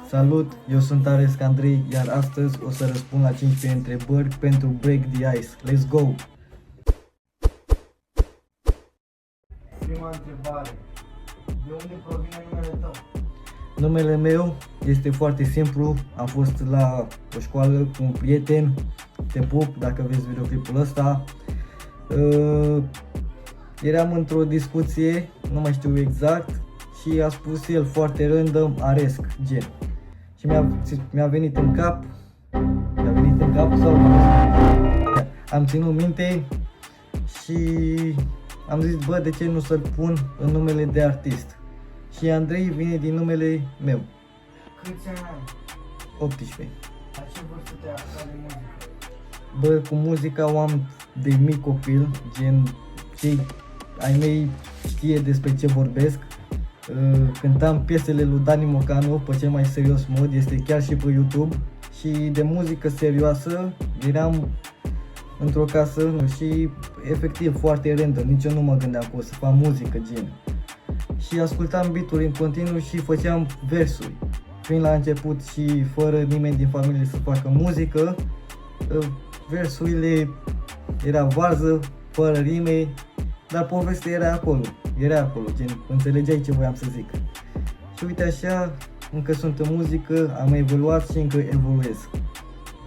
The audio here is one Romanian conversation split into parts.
Salut, eu sunt Aresc Andrei, iar astăzi o să răspund la 15 întrebări pentru Break the Ice. Let's go! Prima întrebare. De unde provine numele tău? Numele meu este foarte simplu, am fost la o școală cu un prieten, te pup dacă vezi videoclipul ăsta. Eram într-o discuție, nu mai știu exact, și a spus el foarte random Aresc, gen. Și mi-a venit în cap, sau am ținut minte și am zis, bă, de ce nu să-l pun în numele de artist? Și Andrei vine din numele meu. Câți ani ai? 18. La ce vârstă te-ai apucat de muzică? Bă, cu muzica o am de mic copil, gen cei ai mei știe despre ce vorbesc. Cântam piesele lui Dani Mocanu pe cel mai serios mod, este chiar și pe YouTube. Și de muzică serioasă eram într-o casă și efectiv foarte random, nici eu nu mă gândeam că o să fac muzică, gen. Și ascultam beat-uri în continuu și făceam versuri. Fiind la început și fără nimeni din familie să facă muzică, versurile era varză, fără rime, dar povestea era acolo, gen, înțelegeai ce voiam să zic. Și uite așa, încă sunt în muzică, am evoluat și încă evoluez.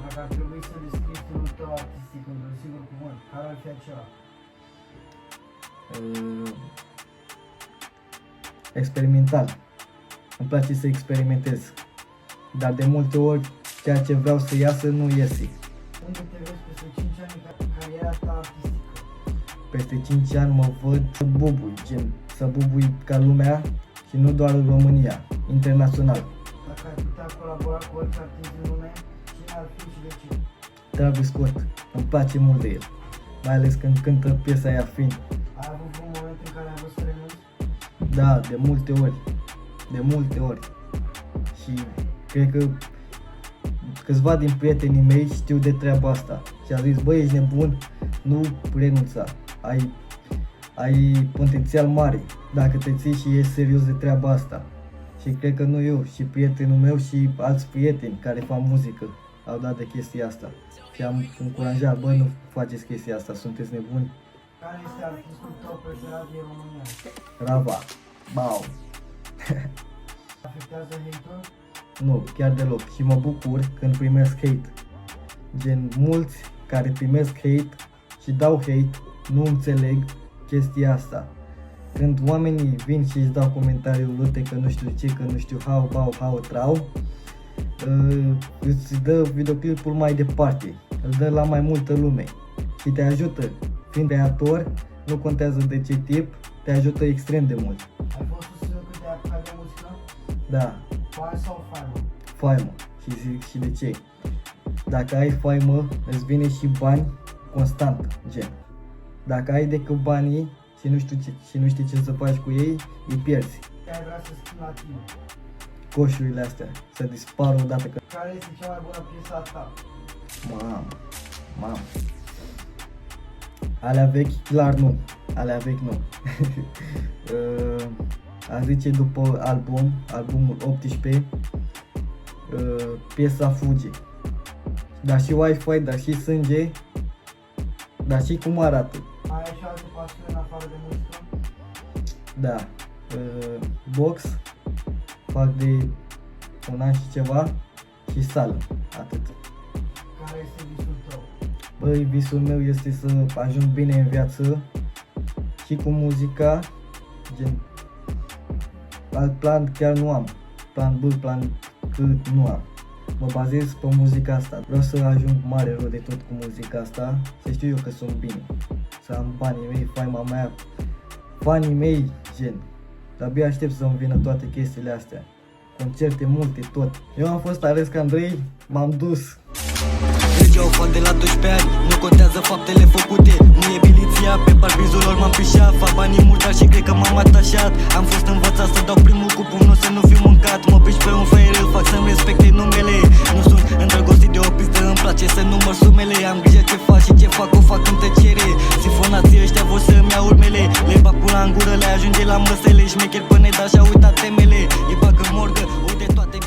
Dacă ar trebui să descrii stilul tău artistic într-un singur cuvânt, care ar fi acela? Experimental. Îmi place să experimentez, dar de multe ori ceea ce vreau să iasă nu iese. Unde te vezi peste 5 ani în cariera ta artistică? Peste 5 ani mă văd să bubui, gen, să bubui ca lumea și nu doar în România, internațional. Dacă ai putea colabora cu orice artist din lume, cine ar fi și de ce? Travis Scott, îmi place mult de el, mai ales când cântă piesa aia Fin. Ai avut un moment în care ai vrut să renunți? Da, de multe ori. Și cred că câțiva din prietenii mei știu de treaba asta și a zis, băi, ești nebun, nu renunța, ai potențial mare dacă te ții și ești serios de treaba asta. Și cred că nu eu, și prietenul meu și alți prieteni care fac muzică au dat de chestia asta și am încurajat, bă, nu faceți chestia asta, sunteți nebuni. Care este artistul tău preferat din România? Rava, bau. Afectează hate-ul? Nu, chiar deloc. Și mă bucur când primesc hate. Gen, mulți care primesc hate și dau hate nu înțeleg chestia asta. Când oamenii vin și îți dau comentariul lute că nu știu ce, că nu știu how, trau, îți dă videoclipul mai departe, îl dă la mai multă lume și te ajută. Fiind creator, nu contează de ce tip, te ajută extrem de mult. Ai fost susținut când te-ai apucat de muzică? Da. Foaie sau faimă? Faimă. Și zic și de ce. Dacă ai faimă, îți vine și bani constant, gen. Dacă ai decât banii și nu știi ce să faci cu ei, îi pierzi. Ce ai vrea să schimbi la tine? Coșurile astea, să dispară odată că... Care este cea mai bună piesă a ta? Mamă. Alea vechi, clar nu. Alea vechi nu. A zice după albumul 18, piesa Fuge. Dar și Wi-Fi, dar și sânge, dar și cum arată. Ai și alte pasiuni în afară de muzică? Da. Box, fac de un an și ceva și sală, atât. Care este visul tău? Băi, visul meu este să ajung bine în viață și cu muzica, gen, alt plan chiar nu am, plan B, plan C nu am. Mă bazez pe muzica asta, vreau să ajung mare rău de tot cu muzica asta, să știu eu că sunt bine, să am banii mei, faima mea, fanii mei, gen, abia aștept să-mi vină toate chestiile astea, concerte multe, tot. Eu am fost Aresc Andrei, m-am dus. Eu fac de la 12 ani, nu contează faptele făcute. Nu e biliția, pe parvizul lor m-am pișat. Fac banii mult, dar și cred că m-am atașat. Am fost învățat să dau primul cu pumnul, să nu fiu mâncat. Mă piși pe un făier, îl fac să-mi respecte numele. Nu sunt îndrăgostit de o pistă, îmi place să număr sumele. Am grijă ce fac și ce fac, o fac în tăcere. Sifonații ăștia vor să-mi ia urmele. Le bag pula în gură, le ajunge la măsele. Șmecher până, dar și-a uitat temele. Îi bag în morgă, uite toate